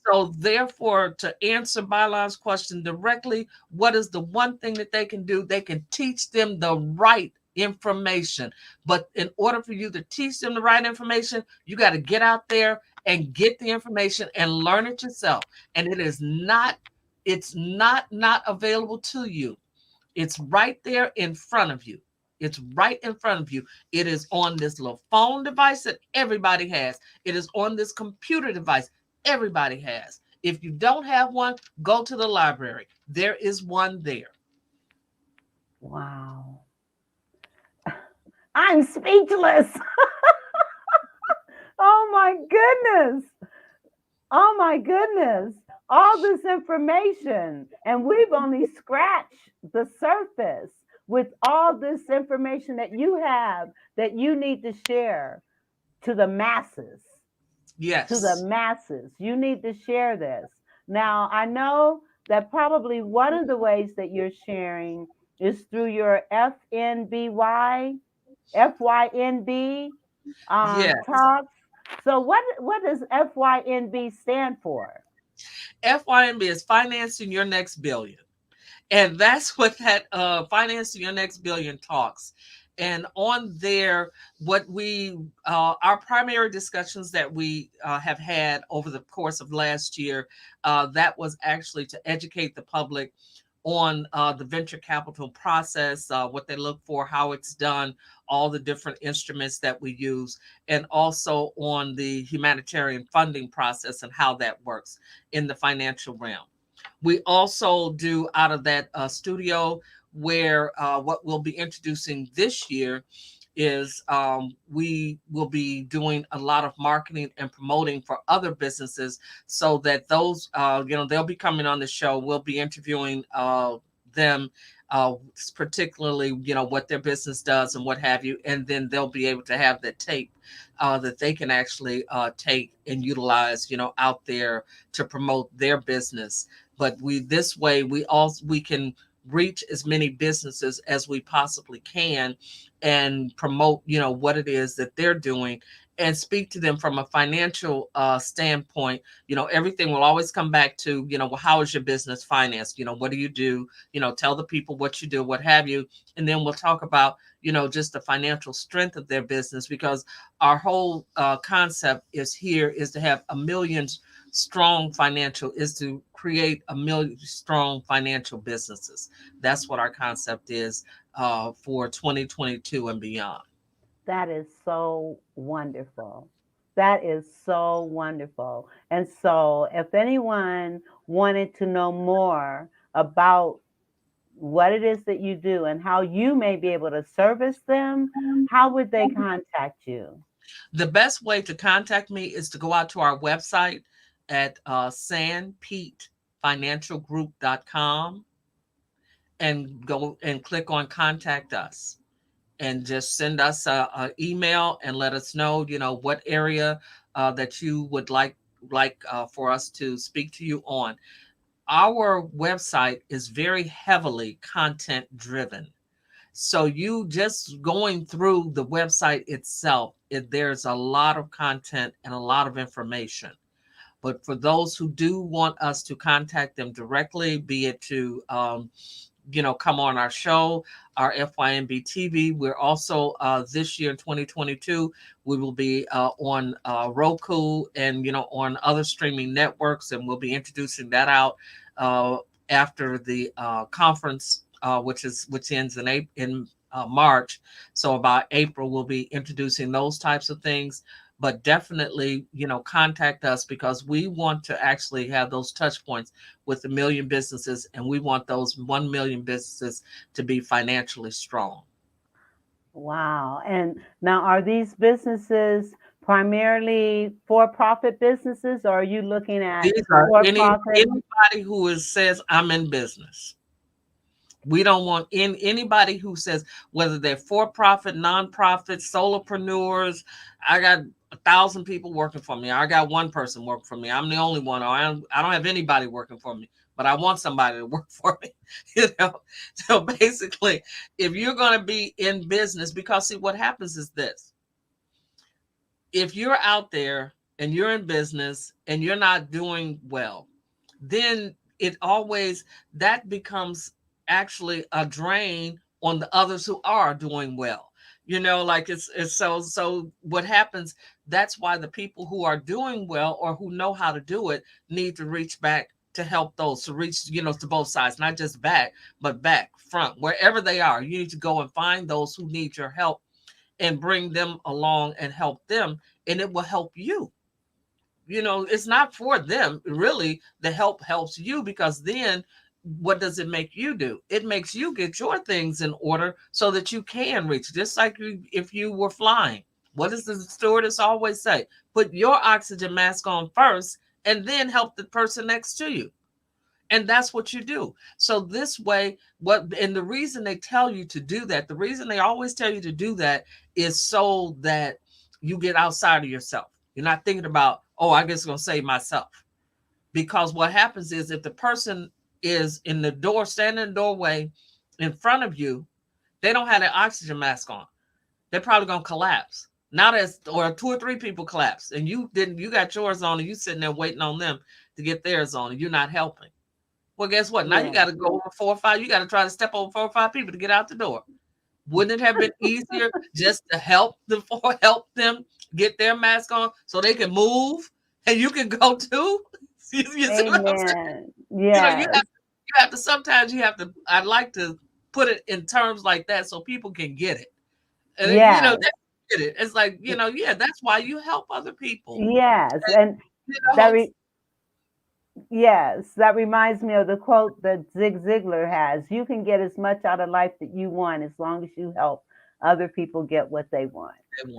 So therefore, to answer Byline's question directly, what is the one thing that they can do? They can teach them the right information. But in order for you to teach them the right information, you got to get out there and get the information and learn it yourself. And it's not available to you. It's right there in front of you. It's right in front of you. It is on this little phone device that everybody has. It is on this computer device everybody has. If you don't have one, go to the library. There is one there. Wow. I'm speechless. Oh my goodness. Oh my goodness. All this information. And we've only scratched the surface with all this information that you have that you need to share to the masses. To the Yes. masses. You need to share this. Now, I know that probably one of the ways that you're sharing is through your FYNB Yes. talks. So what does FYNB stand for? FYMB is financing your next billion. And that's what that financing your next billion talks. And on there, what we our primary discussions that we have had over the course of last year, that was actually to educate the public on the venture capital process, what they look for, how it's done, all the different instruments that we use, and also on the humanitarian funding process and how that works in the financial realm. We also do out of that studio where what we'll be introducing this year is we will be doing a lot of marketing and promoting for other businesses so that those, they'll be coming on the show. We'll be interviewing them, uh, particularly, what their business does and what have you. And then they'll be able to have the tape that they can actually take and utilize, out there to promote their business. But this way we can reach as many businesses as we possibly can and promote, what it is that they're doing and speak to them from a financial standpoint. Everything will always come back to, well, how is your business financed? What do you do? Tell the people what you do, what have you. And then we'll talk about, just the financial strength of their business, because our whole concept is to have a million strong financial, is to create a million strong financial businesses. That's what our concept is for 2022 and beyond. That is so wonderful. That is so wonderful. And so, if anyone wanted to know more about what it is that you do and how you may be able to service them, how would they contact you? The best way to contact me is to go out to our website at sanpetefinancialgroup.com and go and click on contact us, and just send us a email and let us know, what area that you would like for us to speak to you on. Our website is very heavily content driven. So you just going through the website itself, there's a lot of content and a lot of information. But for those who do want us to contact them directly, be it to come on our show, our FYMB TV. We're also this year in 2022, we will be on Roku and on other streaming networks, and we'll be introducing that out uh, after the conference, which ends in March. So about April, we'll be introducing those types of things. But definitely, contact us, because we want to actually have those touch points with a million businesses, and we want those 1 million businesses to be financially strong. Wow. And now, are these businesses primarily for profit businesses, or are you looking at These are for profit? anybody who says I'm in business. We don't want anybody who says, whether they're for profit, nonprofit, solopreneurs. I got 1,000 people working for me. I got one person working for me. I'm the only one. Or I don't have anybody working for me, but I want somebody to work for me. So basically, if you're going to be in business, because see what happens is this: if you're out there and you're in business and you're not doing well, then it always, that becomes actually a drain on the others who are doing well. Like it's so what happens, that's why the people who are doing well or who know how to do it need to reach back to help those, to reach, to both sides, not just back, but back, front, wherever they are. You need to go and find those who need your help and bring them along and help them, and it will help you. It's not for them, really. The help helps you, because then what does it make you do? It makes you get your things in order so that you can reach, just like if you were flying. What does the stewardess always say? Put your oxygen mask on first and then help the person next to you. And that's what you do. So this way, and the reason they tell you to do that, the reason they always tell you to do that, is so that you get outside of yourself. You're not thinking about, oh, I guess I'm going to save myself. Because what happens is, if the person is in the door, standing in the doorway in front of you, they don't have their oxygen mask on, they're probably going to collapse. Now there's, or two or three people collapse, and you didn't, you got yours on, and you sitting there waiting on them to get theirs on, and you're not helping. Well, guess what? Now you got to go over 4 or 5. You got to try to step over 4 or 5 people to get out the door. Wouldn't it have been easier just to help them get their mask on so they can move and you can go too? You see what I'm saying? Amen. Yes. You have to, sometimes you have to, I'd like to put it in terms like that so people can get it. And they Yes. get it. It's like, yeah, that's why you help other people. Yes. And that yes, that reminds me of the quote that Zig Ziglar has. You can get as much out of life that you want as long as you help other people get what they want.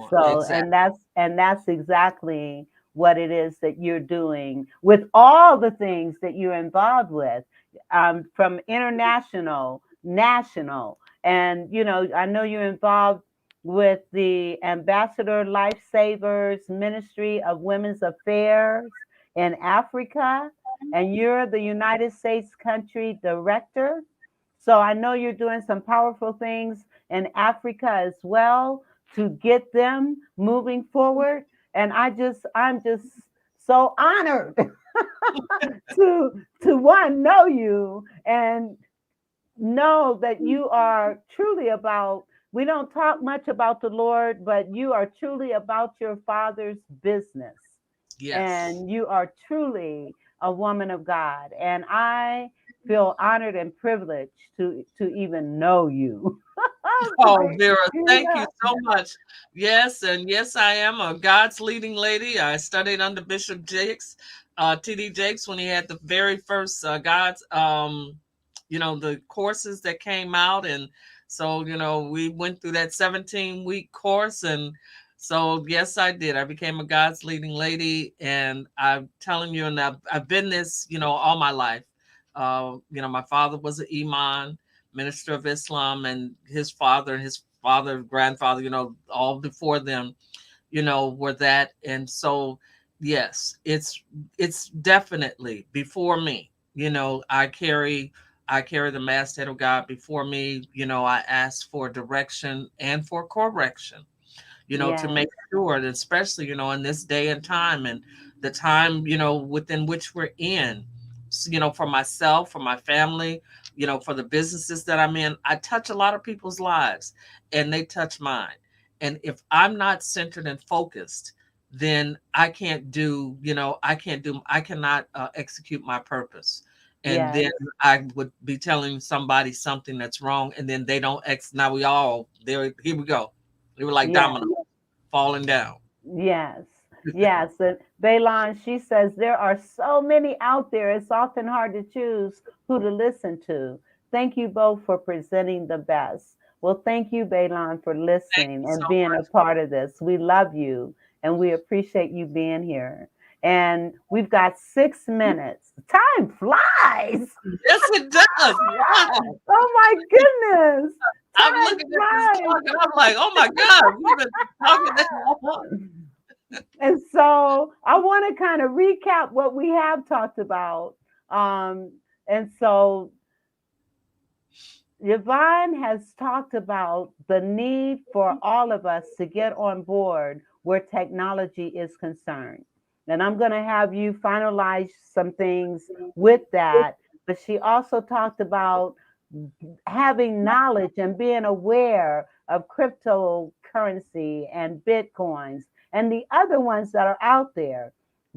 So, exactly. and that's exactly what it is that you're doing with all the things that you're involved with, from international, national, and I know you're involved with the Ambassador Lifesavers Ministry of Women's Affairs in Africa, and you're the United States country director. So I know you're doing some powerful things in Africa as well to get them moving forward. And I'm just so honored to one, know you and know that you are truly about, we don't talk much about the Lord, but you are truly about your Father's business. Yes. And you are truly a woman of God. And I feel honored and privileged to even know you. Oh, Vera, thank you so much. Yes, and yes, I am a God's leading lady. I studied under Bishop Jakes, T.D. Jakes, when he had the very first God's, the courses that came out. And so, we went through that 17-week course. And so, yes, I did. I became a God's leading lady. And I'm telling you, and I've been this, all my life. My father was an imam, minister of Islam, and his father and his father, grandfather, all before them, were that. And so, yes, it's definitely before me. I carry the masthead of God before me. I ask for direction and for correction, to Yes. make sure that, especially, in this day and time, and the time, within which we're in, for myself, for my family, for the businesses that I'm in, I touch a lot of people's lives and they touch mine. And if I'm not centered and focused, then I cannot execute my purpose. And Yes. then I would be telling somebody something that's wrong, and then they don't now we all there, here we go. They were like Yes. dominoes falling down. Yes. Yes. And Baylon, she says there are so many out there. It's often hard to choose who to listen to. Thank you both for presenting the best. Well, thank you, Baylon, for Thank listening you and so being a much. part of this. We love you and we appreciate you being here. And we've got 6 minutes. Time flies. Yes, it does. Wow. Oh my goodness. I'm Time looking at this flies. clock and I'm like, oh my God, we've been talking that long. And so I want to kind of recap what we have talked about. And so Yvonne has talked about the need for all of us to get on board where technology is concerned. And I'm going to have you finalize some things with that. But she also talked about having knowledge and being aware of cryptocurrency and bitcoins and the other ones that are out there.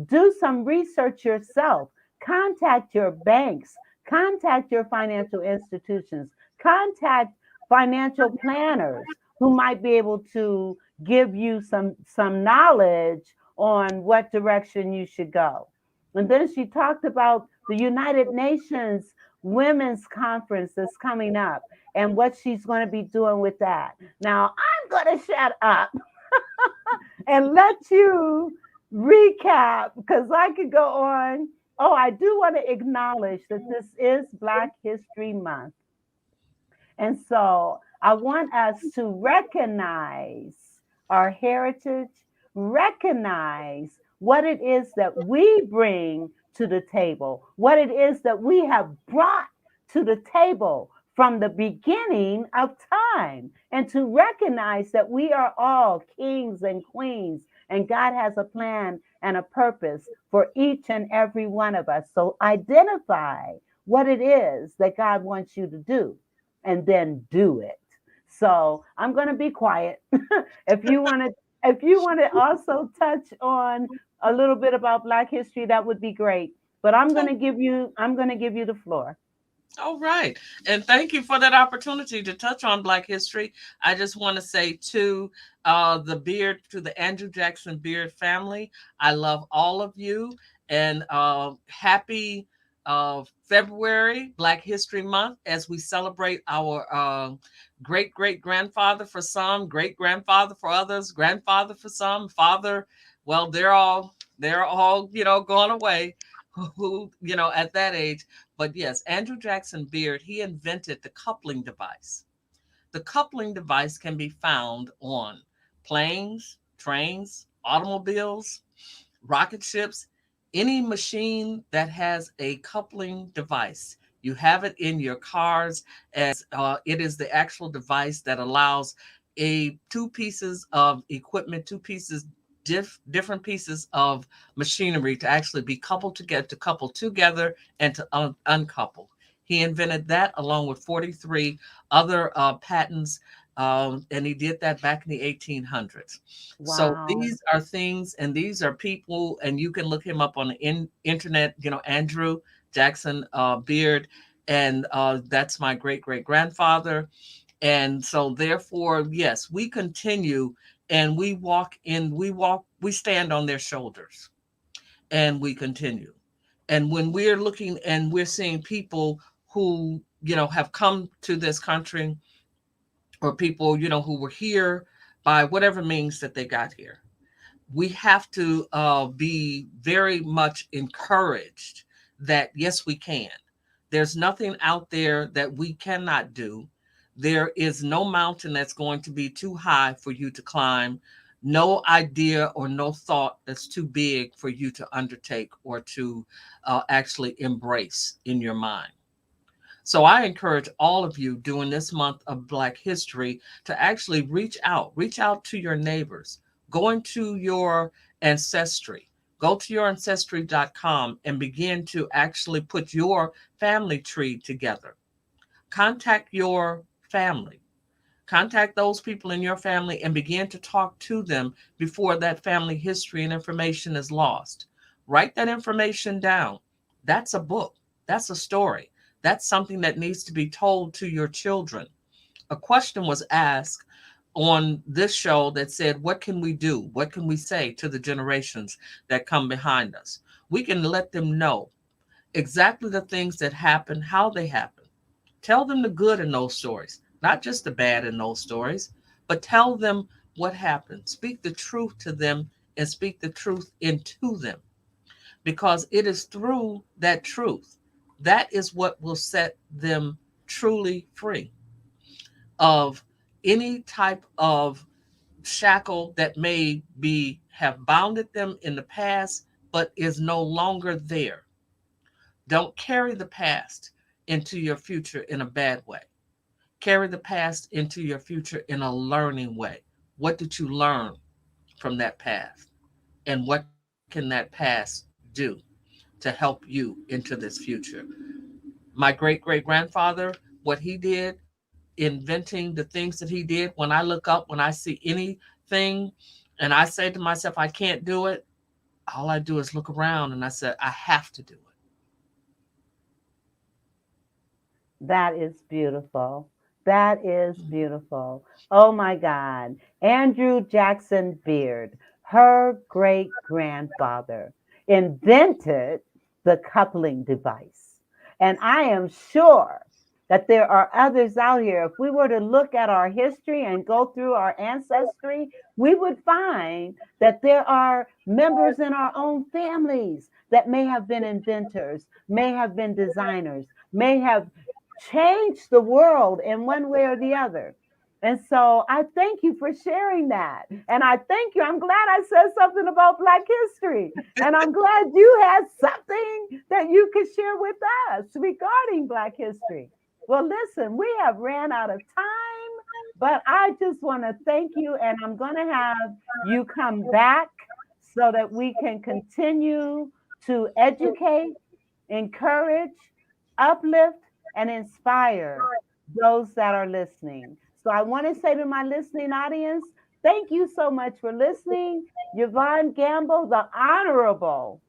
Do some research yourself. Contact your banks, contact your financial institutions, contact financial planners who might be able to give you some knowledge on what direction you should go. And then she talked about the United Nations Women's Conference that's coming up and what she's going to be doing with that. Now, I'm going to shut up and let you recap because I could go on. Oh, I do want to acknowledge that this is Black History Month. And so I want us to recognize our heritage, recognize what it is that we bring to the table, what it is that we have brought to the table from the beginning of time, and to recognize that we are all kings and queens, and God has a plan and a purpose for each and every one of us. So identify what it is that God wants you to do and then do it. So I'm going to be quiet. If you want to also touch on a little bit about Black history, that would be great. But I'm going to give you the floor. All right. And thank you for that opportunity to touch on Black history. I just want to say to the Andrew Jackson Beard family, I love all of you. And happy February, Black History Month, as we celebrate our great great grandfather for some, great grandfather for others, grandfather for some, father. Well, they're all going away. Who at that age. But yes, Andrew Jackson Beard, he invented the coupling device. The coupling device can be found on planes, trains, automobiles, rocket ships, any machine that has a coupling device. You have it in your cars as it is the actual device that allows a two pieces of equipment, two pieces different pieces of machinery to actually be coupled together, to couple together and to uncouple. He invented that along with 43 other patents, and he did that back in the 1800s. So Wow. these are things, and these are people, and you can look him up on the internet. Andrew Jackson Beard, and that's my great great grandfather. And so therefore, yes, we continue and we stand on their shoulders and we continue. And when we're looking and we're seeing people who, have come to this country, or people, who were here by whatever means that they got here, we have to be very much encouraged that yes, we can. There's nothing out there that we cannot do. There is no mountain that's going to be too high for you to climb, no idea or no thought that's too big for you to undertake or to actually embrace in your mind. So I encourage all of you during this month of Black History to actually reach out to your neighbors, go into your ancestry, go to your ancestry.com and begin to actually put your family tree together. Contact your family. Contact those people in your family and begin to talk to them before that family history and information is lost. Write that information down. That's a book. That's a story. That's something that needs to be told to your children. A question was asked on this show that said, what can we do? What can we say to the generations that come behind us? We can let them know exactly the things that happen, how they happen. Tell them the good in those stories, not just the bad in those stories, but tell them what happened. Speak the truth to them and speak the truth into them, because it is through that truth that is what will set them truly free of any type of shackle that may be have bounded them in the past but is no longer there. Don't carry the past into your future in a bad way. Carry the past into your future in a learning way. What did you learn from that past? And what can you can that past do to help you into this future? My great great grandfather, what he did, inventing the things that he did, when I look up, when I see anything and I say to myself, I can't do it, all I do is look around and I said, I have to do it. That is beautiful. That is beautiful. Oh my God. Andrew Jackson Beard, her great grandfather, invented the coupling device. And I am sure that there are others out here. If we were to look at our history and go through our ancestry, we would find that there are members in our own families that may have been inventors, may have been designers, may have changed the world in one way or the other. And so I thank you for sharing that. And I thank you. I'm glad I said something about Black history. And I'm glad you had something that you could share with us regarding Black history. Well, listen, we have ran out of time, but I just want to thank you. And I'm going to have you come back so that we can continue to educate, encourage, uplift, and inspire those that are listening. So I want to say to my listening audience, thank you so much for listening. Yvonne Gamble, the Honorable,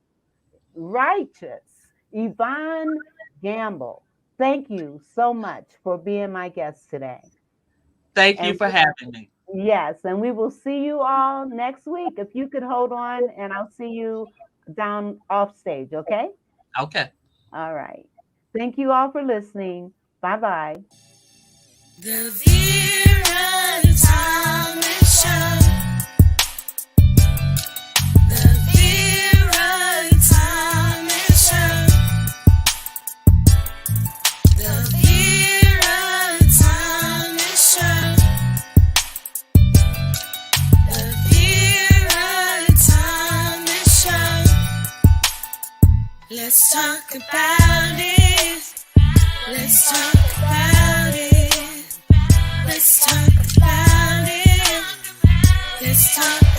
Righteous Yvonne Gamble, thank you so much for being my guest today. Thank you for having me. Yes, and we will see you all next week. If you could hold on, and I'll see you down off stage, okay? Okay. All right. Thank you all for listening. Bye-bye. The Vera Thomas Show. The Vera Thomas Show. The Vera Thomas Show. The Vera Thomas Show. Let's talk about it. Let's talk about it. Let's talk about it. Let's talk